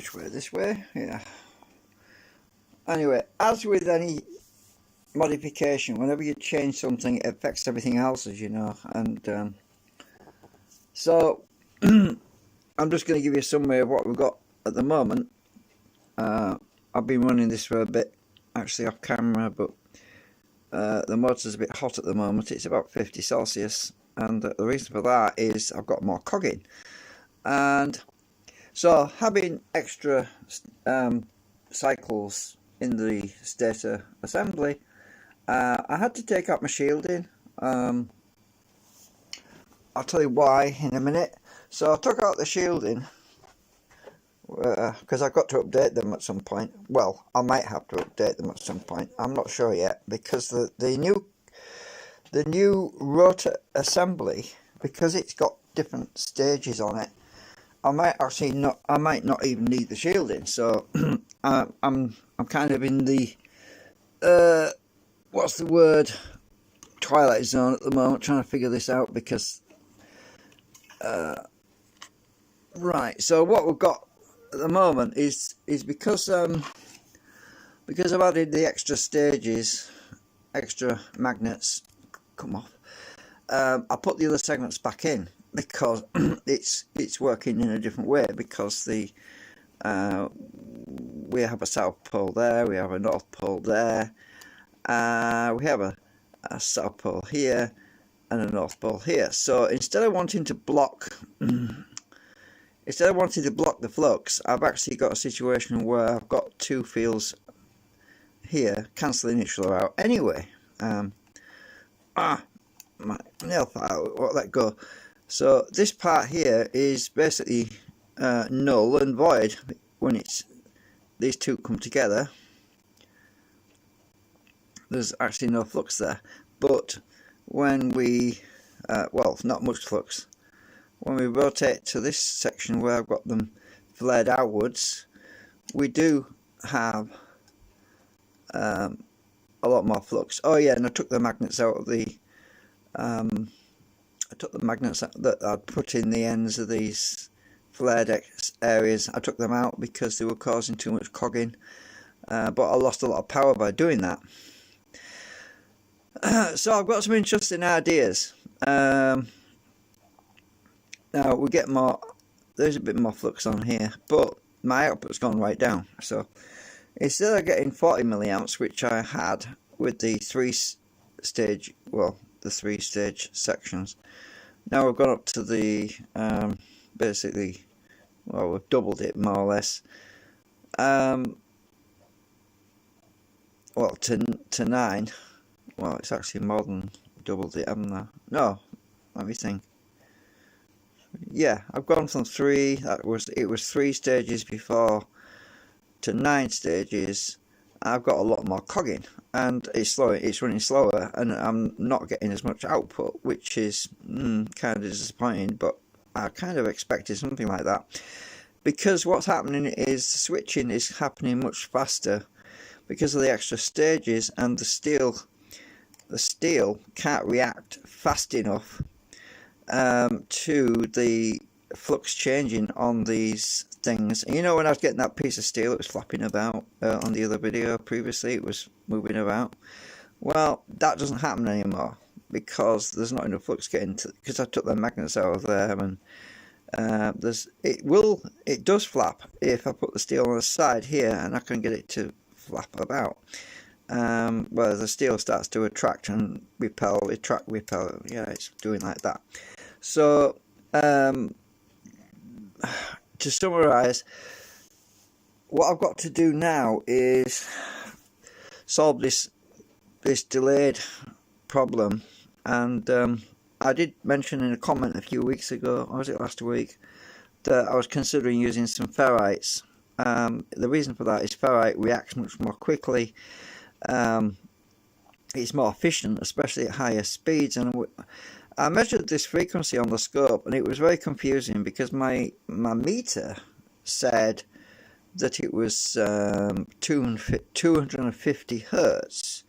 Which way? This way? Yeah. Anyway, as with any modification, whenever you change something, it affects everything else, as you know. And so I'm just going to give you a summary of what we've got at the moment. I've been running this for a bit, actually off camera, but the motor's a bit hot at the moment. It's about 50 Celsius, and the reason for that is I've got more cogging. And so having extra cycles in the stator assembly, I had to take out my shielding. I'll tell you why in a minute. So I took out the shielding because I've got to update them at some point. Well, I might have to update them at some point. I'm not sure yet, because the new rotor assembly, because it's got different stages on it, I might not even need the shielding. So I'm kind of in the what's the word, twilight zone at the moment, trying to figure this out, because right, so what we've got at the moment is because I've added the extra stages, extra magnets come off, I put the other segments back in, because it's working in a different way, because we have a south pole there, we have a north pole there, we have a south pole here and a north pole here. So instead of wanting to block the flux, I've actually got a situation where I've got two fields here cancelling each other out anyway. My nail file won't let go. So this part here is basically null and void when these two come together. There's actually no flux there, but when we well, not much flux. When we rotate to this section where I've got them flared outwards, we do have a lot more flux. Oh yeah, and I took the magnets out of the that I'd put in the ends of these flared areas. I took them out because they were causing too much cogging, but I lost a lot of power by doing that. So I've got some interesting ideas. Now we get more, there's a bit more flux on here, but my output's gone right down. So instead of getting 40 milliamps, which I had with the three stage sections, now we've gone up to the basically, well, we've doubled it more or less. Well, to 9. Well, it's actually more than doubled it, haven't I? No, let me think. Yeah, I've gone from 3. It was 3 stages before to 9 stages. I've got a lot more cogging, and it's running slower, and I'm not getting as much output, which is kind of disappointing. But I kind of expected something like that, because what's happening is the switching is happening much faster because of the extra stages, and the steel can't react fast enough to the flux changing on these things. You know, when I was getting that piece of steel, it was flapping about on the other video previously, it was moving about. Well, that doesn't happen anymore, because there's not enough flux getting to, because I took the magnets out of there, and it does flap if I put the steel on the side here, and I can get it to flap about. Where the steel starts to attract and repel, repel. Yeah, it's doing like that. So to summarize, what I've got to do now is solve this delayed problem. And I did mention in a comment a few weeks ago, or was it last week, that I was considering using some ferrites. The reason for that is ferrite reacts much more quickly. It's more efficient, especially at higher speeds. And I measured this frequency on the scope, and it was very confusing, because my meter said that it was 250 hertz,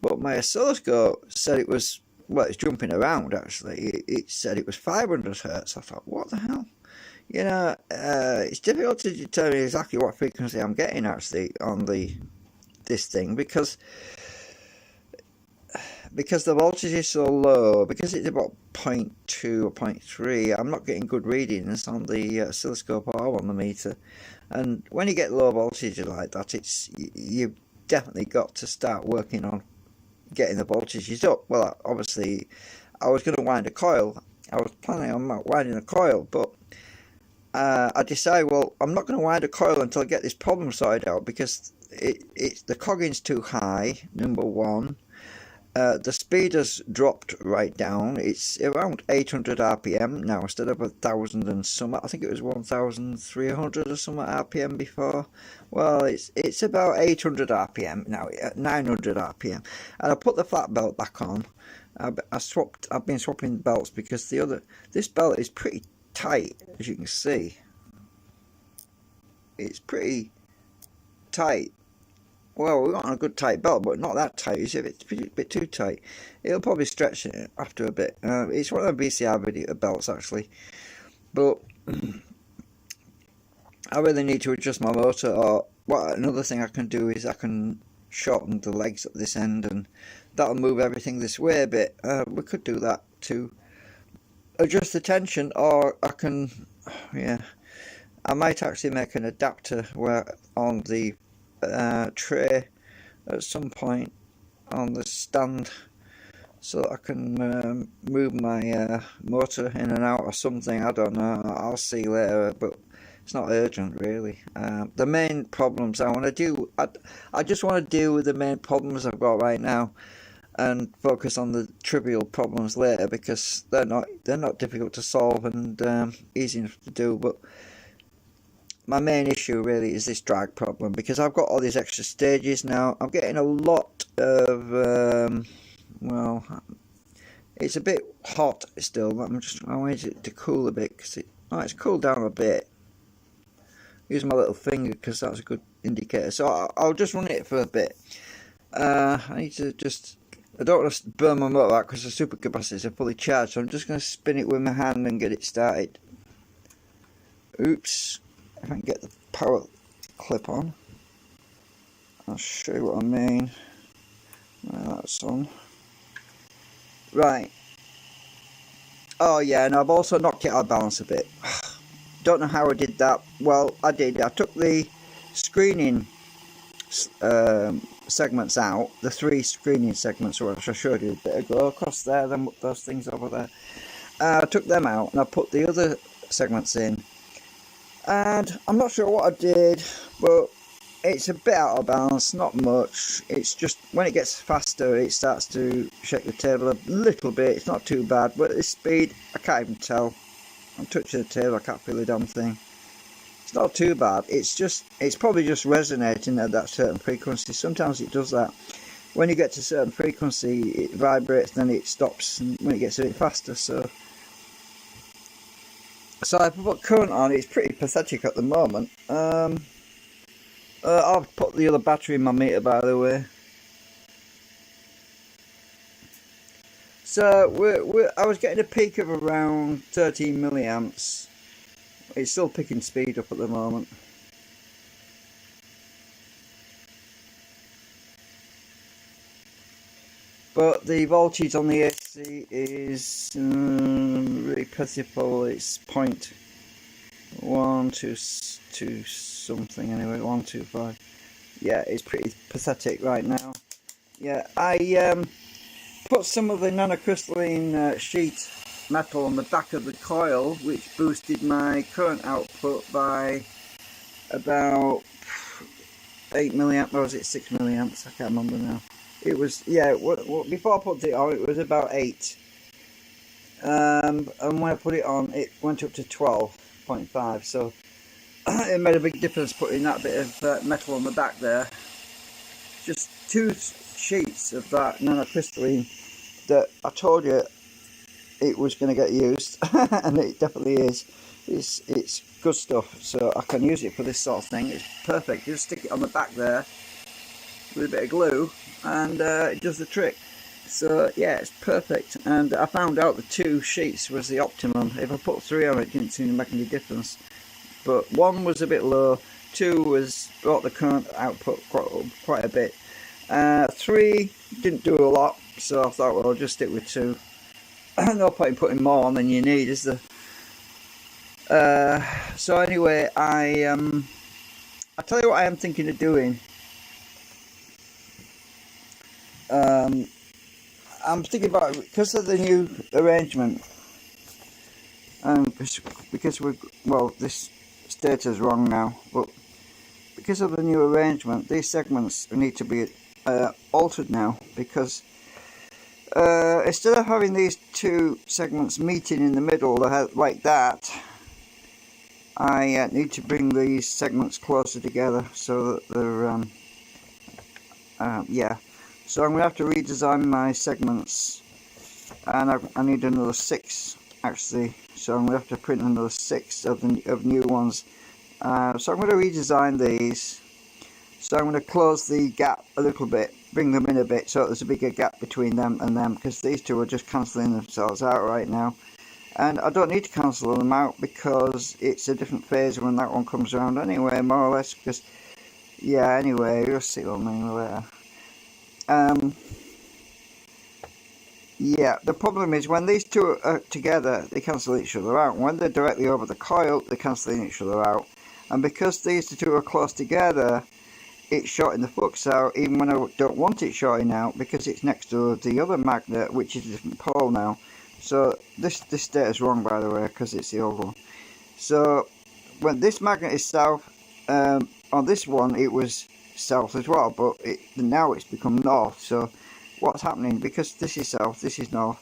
but my oscilloscope said it was, well, it's jumping around actually. It said it was 500 hertz. I thought, what the hell? It's difficult to determine exactly what frequency I'm getting actually on this thing because the voltage is so low, because it's about 0.2 or 0.3, I'm not getting good readings on the oscilloscope or on the meter. And when you get low voltage like that, you've definitely got to start working on getting the voltages up. Well, obviously, I was going to wind a coil. I was planning on winding a coil, but I decided, well, I'm not going to wind a coil until I get this problem sorted out, because the coggin's too high, number one. The speed has dropped right down. It's around 800 RPM now instead of 1,000 and some. I think it was 1,300 or some RPM before. Well, it's about 800 RPM now, 900 RPM. And I put the flat belt back on. I've been swapping belts because this belt is pretty tight, as you can see. It's pretty tight. Well, we've got a good tight belt, but not that tight. You see, it's a bit too tight. It'll probably stretch it after a bit. It's one of the BCR belts, actually. But I really need to adjust my motor. Or another thing I can do is I can shorten the legs at this end, and that'll move everything this way a bit. We could do that to adjust the tension, or I can, I might actually make an adapter where on the tray at some point on the stand, so I can move my motor in and out or something. I don't know, I'll see later, but it's not urgent really. The main problems I want to do, I just want to deal with the main problems I've got right now and focus on the trivial problems later, because they're not difficult to solve and easy enough to do. But my main issue really is this drag problem, because I've got all these extra stages now. I'm getting a lot of well, it's a bit hot still. I want it to cool a bit, because it's cooled down a bit. Use my little finger because that's a good indicator. So I'll just run it for a bit. I need to I don't want to burn my motor out because the supercapacitors are fully charged, so I'm just going to spin it with my hand and get it started. Oops. If I can get the power clip on, I'll show you what I mean. Right, that's on. Right. Oh yeah, and I've also knocked it out of balance a bit. Don't know how I did that. Well, I did. I took the screening segments out, the 3 screening segments, which I showed you a bit ago, across there, those things over there. I took them out and I put the other segments in. And I'm not sure what I did, but it's a bit out of balance, not much. It's just when it gets faster, it starts to shake the table a little bit. It's not too bad, but at this speed, I can't even tell. I'm touching the table, I can't feel the damn thing. It's not too bad. It's probably just resonating at that certain frequency. Sometimes it does that. When you get to a certain frequency, it vibrates, then it stops, and when it gets a bit faster, so I put current on. It's pretty pathetic at the moment. I'll put the other battery in my meter, by the way. So I was getting a peak of around 13 milliamps. It's still picking speed up at the moment. But the voltage on the AC is really pitiful. It's 0.122 something anyway, 125. Yeah, it's pretty pathetic right now. Yeah, I put some of the nanocrystalline sheet metal on the back of the coil, which boosted my current output by about 8 milliamps, or was it 6 milliamps? I can't remember now. It was, yeah, before I put it on, it was about 8. And when I put it on, it went up to 12.5. So it made a big difference putting that bit of metal on the back there. Just 2 sheets of that nanocrystalline that I told you it was going to get used, and it definitely is. It's good stuff, so I can use it for this sort of thing. It's perfect. You just stick it on the back there with a bit of glue, and it does the trick. So yeah, it's perfect. And I found out the 2 sheets was the optimum. If I put 3 on, it didn't seem to make any difference. But 1 was a bit low, 2 was brought the current output quite a bit. 3 didn't do a lot, so I thought, well, I'll just stick with 2. No point in putting more on than you need, is there? So anyway, I tell you what I am thinking of doing. I'm thinking about, because of the new arrangement, because this stator's wrong now, but because of the new arrangement, these segments need to be altered now, because instead of having these 2 segments meeting in the middle like that, I need to bring these segments closer together so that they're yeah. So I'm going to have to redesign my segments, and I need another 6 actually, so I'm going to have to print another 6 of new ones. So I'm going to redesign these. So I'm going to close the gap a little bit, bring them in a bit so there's a bigger gap between them and them, because these 2 are just cancelling themselves out right now. And I don't need to cancel them out because it's a different phase when that one comes around anyway, more or less, because, yeah, anyway, you'll see what I mean later. Yeah, the problem is when these 2 are together, they cancel each other out. When they're directly over the coil, they're cancelling each other out. And because these 2 are close together, it's shorting the flux out, even when I don't want it shorting out, because it's next to the other magnet, which is a different pole now. So this stator's wrong, by the way, because it's the old one. So when this magnet is south, on this one it was south as well, but now it's become north. So what's happening, because this is south, this is north,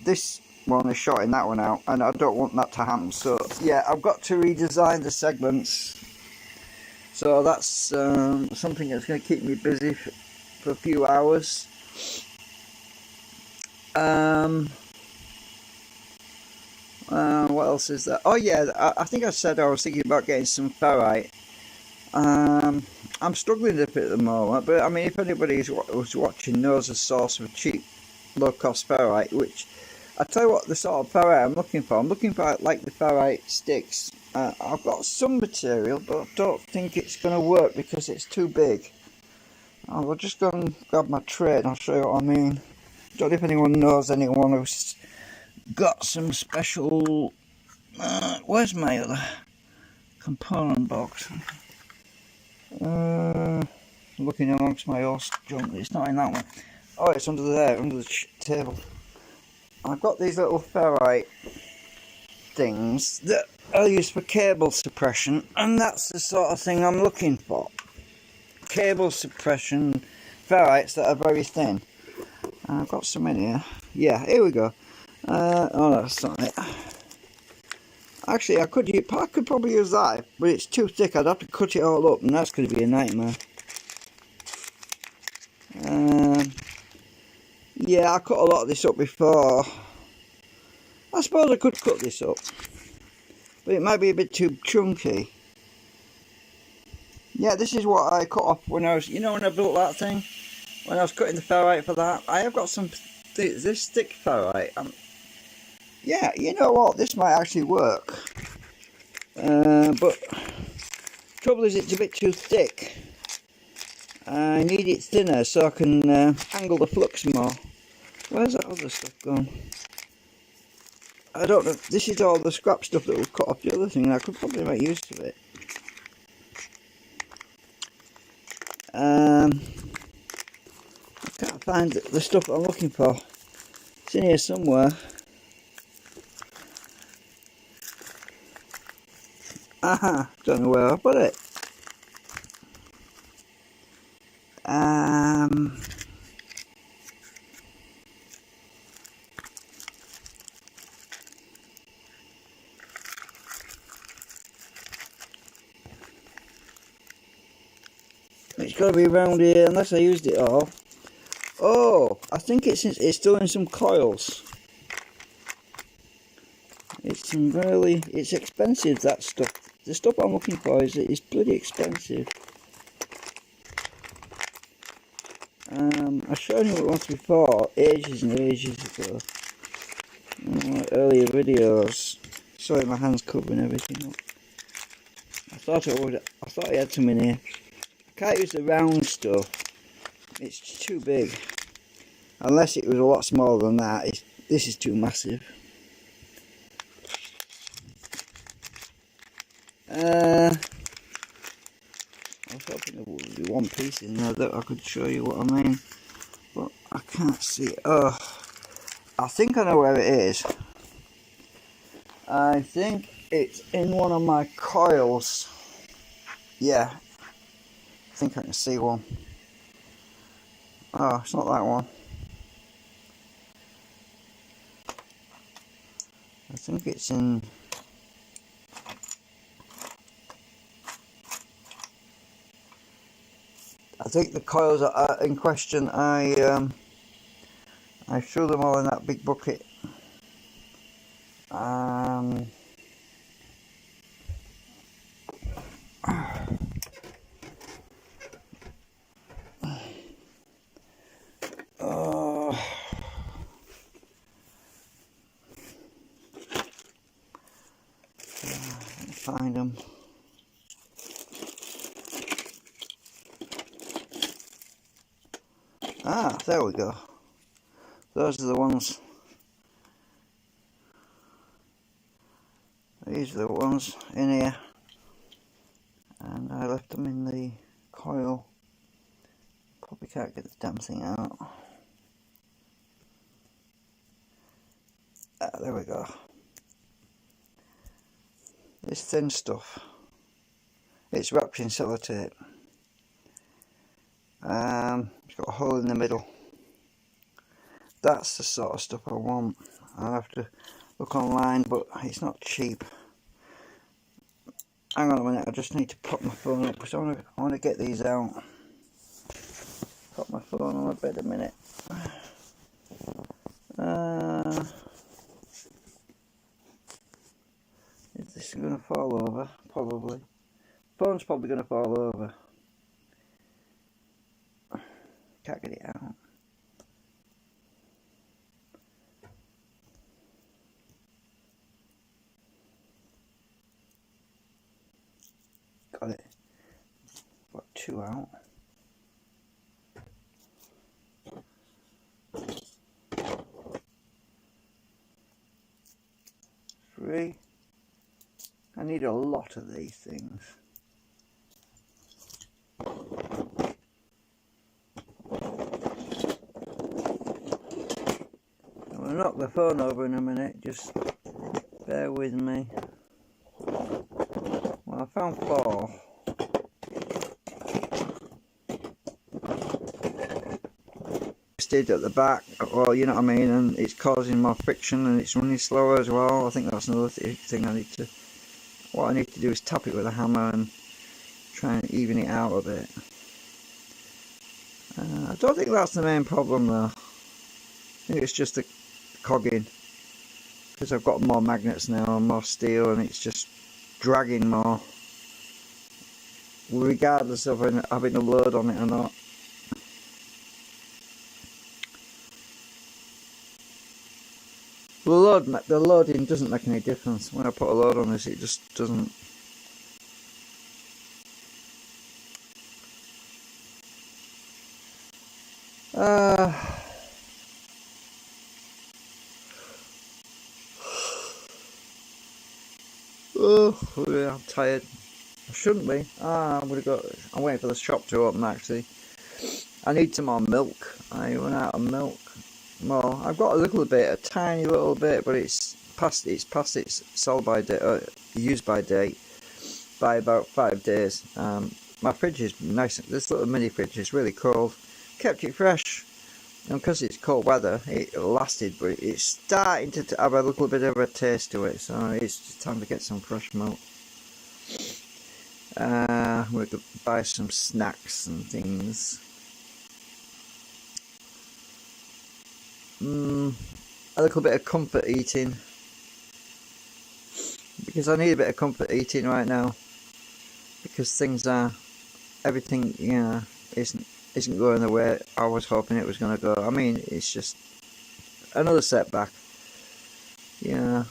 this one is shorting that one out, and I don't want that to happen. So yeah, I've got to redesign the segments. So that's something that's going to keep me busy for a few hours. What else is there? Oh yeah, I think I said I was thinking about getting some ferrite. I'm struggling a bit at the moment, but I mean, if anybody who's watching knows a source of cheap, low-cost ferrite, which I tell you what, the sort of ferrite I'm looking for like the ferrite sticks. I've got some material, but I don't think it's going to work because it's too big. I'll just go and grab my tray and I'll show you what I mean. Don't know if anyone knows anyone who's got some special. Where's my other component box? Looking amongst my old junk. It's not in that one. Oh, it's under there, under the table. I've got these little ferrite things that are used for cable suppression, and that's the sort of thing I'm looking for. Cable suppression ferrites that are very thin. I've got some in here. Yeah, here we go. Oh, that's not it. Actually, I could probably use that, but it's too thick. I'd have to cut it all up, and that's going to be a nightmare. Yeah, I cut a lot of this up before. I suppose I could cut this up, but it might be a bit too chunky. Yeah, this is what I cut off when I was, when I built that thing, when I was cutting the ferrite for that. I have got some this thick ferrite. Yeah, you know what, this might actually work, but trouble is it's a bit too thick. I need it thinner so I can angle the flux more. Where's that other stuff gone? I don't know. This is all the scrap stuff that was cut off the other thing, and I could probably make use of it. I can't find the stuff that I'm looking for. It's in here somewhere. Aha, don't know where I put it. It's got to be around here unless I used it all. Oh, I think it's still in some coils. It's expensive, that stuff. The stuff I'm looking for is bloody expensive. I showed you it once before, ages and ages ago. In one of my earlier videos. Sorry, my hand's covering everything up. I thought it had some in here. I can't use the round stuff. It's too big. Unless it was a lot smaller than that. This is too massive. I was hoping there would be one piece in there that I could show you what I mean. But I can't see it. Oh, I think I know where it is. I think it's in one of my coils. Yeah. I think I can see one. Oh, it's not that one. I think it's in... I think the coils are in question. I threw them all in that big bucket. Find them. Ah, there we go. Those are the ones. These are the ones in here. And I left them in the coil. Probably can't get the damn thing out. Ah, there we go. This thin stuff. It's wrapped in sellotape. It's got a hole in the middle. That's the sort of stuff I want. I'll have to look online, but it's not cheap. Hang on a minute, I just need to pop my phone up because I want to get these out. Pop my phone on a bed a minute. Is this going to fall over? Probably. Phone's probably going to fall over. Can't get it out. Got it. Got two out. Three. I need a lot of these things. I'm going to knock the phone over in a minute, just bear with me. Well, I found four. At the back, well, you know what I mean, and it's causing more friction and it's running slower as well. I think that's another thing what I need to do is tap it with a hammer and try and even it out a bit. I don't think that's the main problem though. I think it's just the cogging, because I've got more magnets now and more steel and it's just dragging more, regardless of having a load on it or not. The loading doesn't make any difference. When I put a load on this, it just doesn't. Oh, yeah, I'm tired. I shouldn't be. I'm waiting for the shop to open actually. I need some more milk. I run out of milk. Well, I've got a little bit, a tiny little bit, but it's past its sell by date, use by date, by about 5 days. My fridge is nice. This little mini fridge is really cold. Kept it fresh, and because it's cold weather, it lasted. But it's starting to have a little bit of a taste to it, so it's time to get some fresh milk. We're gonna buy some snacks and things. A little bit of comfort eating, because I need a bit of comfort eating right now, because everything, you know, isn't isn't going the way I was hoping it was going to go. I mean, it's just another setback. Yeah.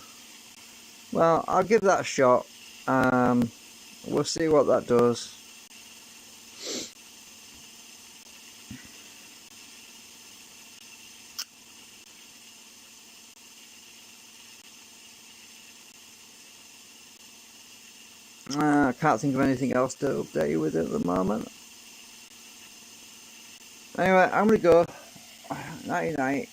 Well, I'll give that a shot. We'll see what that does. I can't think of anything else to update you with at the moment. Anyway, I'm going to go. Nighty night.